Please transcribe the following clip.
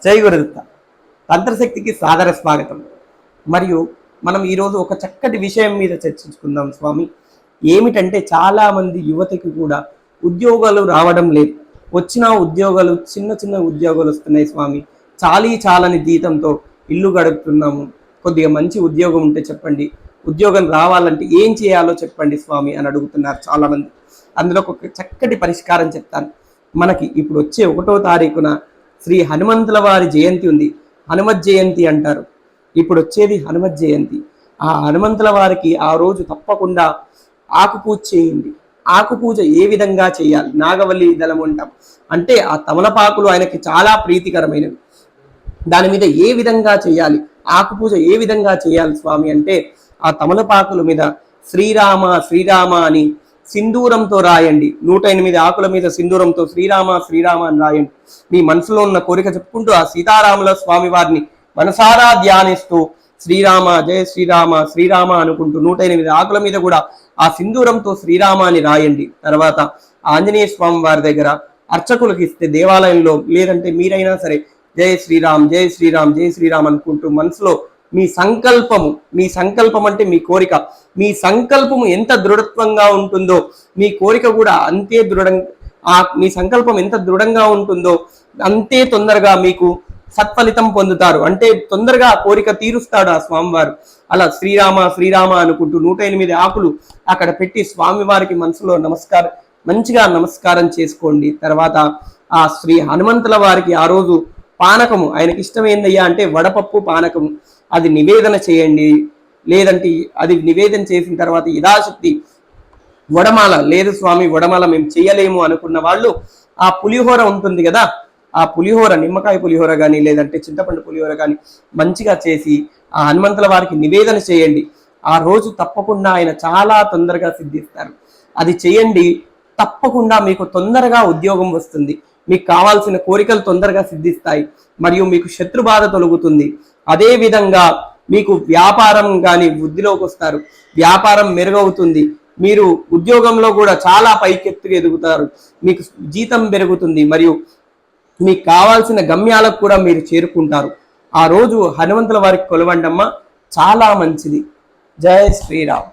జై గురుదత్త. తంత్రశక్తికి సాదర స్వాగతం. మరియు మనం ఈరోజు ఒక చక్కటి విషయం మీద చర్చించుకుందాం స్వామి. ఏమిటంటే చాలామంది యువతకి కూడా ఉద్యోగాలు రావడం లేదు. వచ్చిన ఉద్యోగాలు చిన్న చిన్న ఉద్యోగాలు వస్తున్నాయి స్వామి. చాలని జీతంతో ఇల్లు గడుపుతున్నాము. కొద్దిగా మంచి ఉద్యోగం ఉంటే చెప్పండి, ఉద్యోగం రావాలంటే ఏం చేయాలో చెప్పండి స్వామి అని అడుగుతున్నారు చాలామంది. అందులో ఒక చక్కటి పరిష్కారం చెప్తాను. మనకి ఇప్పుడు వచ్చే 1వ తారీఖున శ్రీ హనుమంతుల వారి జయంతి ఉంది. హనుమత్ జయంతి అంటారు. ఇప్పుడు వచ్చేది హనుమత్ జయంతి. ఆ హనుమంతుల వారికి ఆ రోజు తప్పకుండా ఆకు పూజ చేయండి. ఆకు పూజ ఏ విధంగా చేయాలి? నాగవల్లి దళం అంటాం. అంటే ఆ తమలపాకులు ఆయనకి చాలా ప్రీతికరమైనవి. దాని మీద ఏ విధంగా చేయాలి? ఆకు పూజ ఏ విధంగా చేయాలి స్వామి అంటే, ఆ తమలపాకుల మీద శ్రీరామ శ్రీరామ అని సింధూరంతో రాయండి. 108 ఆకుల మీద సింధూరంతో శ్రీరామ శ్రీరామ అని రాయండి. మీ మనసులో ఉన్న కోరిక చెప్పుకుంటూ ఆ సీతారాముల స్వామి వారిని మనసారా ధ్యానిస్తూ శ్రీరామ జయ శ్రీరామ శ్రీరామ అనుకుంటూ 108 ఆకుల మీద కూడా ఆ సింధూరంతో శ్రీరామ అని రాయండి. తర్వాత ఆంజనేయ స్వామి వారి దగ్గర అర్చకులకు ఇస్తే దేవాలయంలో, లేదంటే మీరైనా సరే జయ శ్రీరామ్ జయ శ్రీరామ్ జయ శ్రీరామ్ అనుకుంటూ మనసులో మీ సంకల్పం అంటే మీ కోరిక, మీ సంకల్పము ఎంత దృఢత్వంగా ఉంటుందో మీ కోరిక కూడా అంతే దృఢంగా, మీ సంకల్పం ఎంత దృఢంగా ఉంటుందో అంతే తొందరగా మీకు సత్ఫలితం పొందుతారు. అంటే తొందరగా కోరిక తీరుస్తాడు ఆ స్వామివారు. అలా శ్రీరామ శ్రీరామ అనుకుంటూ 108 ఆకులు అక్కడ పెట్టి స్వామివారికి మనసులో మంచిగా నమస్కారం చేసుకోండి. తర్వాత ఆ శ్రీ హనుమంతుల వారికి ఆ రోజు పానకము, ఆయనకి ఇష్టమైందయ్యా అంటే వడపప్పు పానకము, అది నివేదన చేయండి. లేదంటే అది నివేదన చేసిన తర్వాత యథాశక్తి వడమాల, లేదు స్వామి వడమాల మేము చేయలేము అనుకున్న వాళ్ళు ఆ పులిహోర ఉంటుంది కదా, ఆ పులిహోర, నిమ్మకాయ పులిహోర కానీ లేదంటే చింతపండు పులిహోర కానీ మంచిగా చేసి ఆ హనుమంతుల వారికి నివేదన చేయండి. ఆ రోజు తప్పకుండా ఆయన చాలా తొందరగా సిద్ధిస్తారు. అది చేయండి, తప్పకుండా మీకు తొందరగా ఉద్యోగం వస్తుంది. మీకు కావాల్సిన కోరికలు తొందరగా సిద్ధిస్తాయి. మరియు మీకు శత్రు బాధ తొలగుతుంది. అదే విధంగా మీకు వ్యాపారం కానీ వృద్ధిలోకి వస్తారు. వ్యాపారం మెరుగవుతుంది. మీరు ఉద్యోగంలో కూడా చాలా పైకెత్తుకు ఎదుగుతారు. మీకు జీతం పెరుగుతుంది. మరియు మీకు కావాల్సిన గమ్యాలకు కూడా మీరు చేరుకుంటారు. ఆ రోజు హనుమంతుల వారికి కొలవండమ్మ, చాలా మంచిది. జై శ్రీరామ్.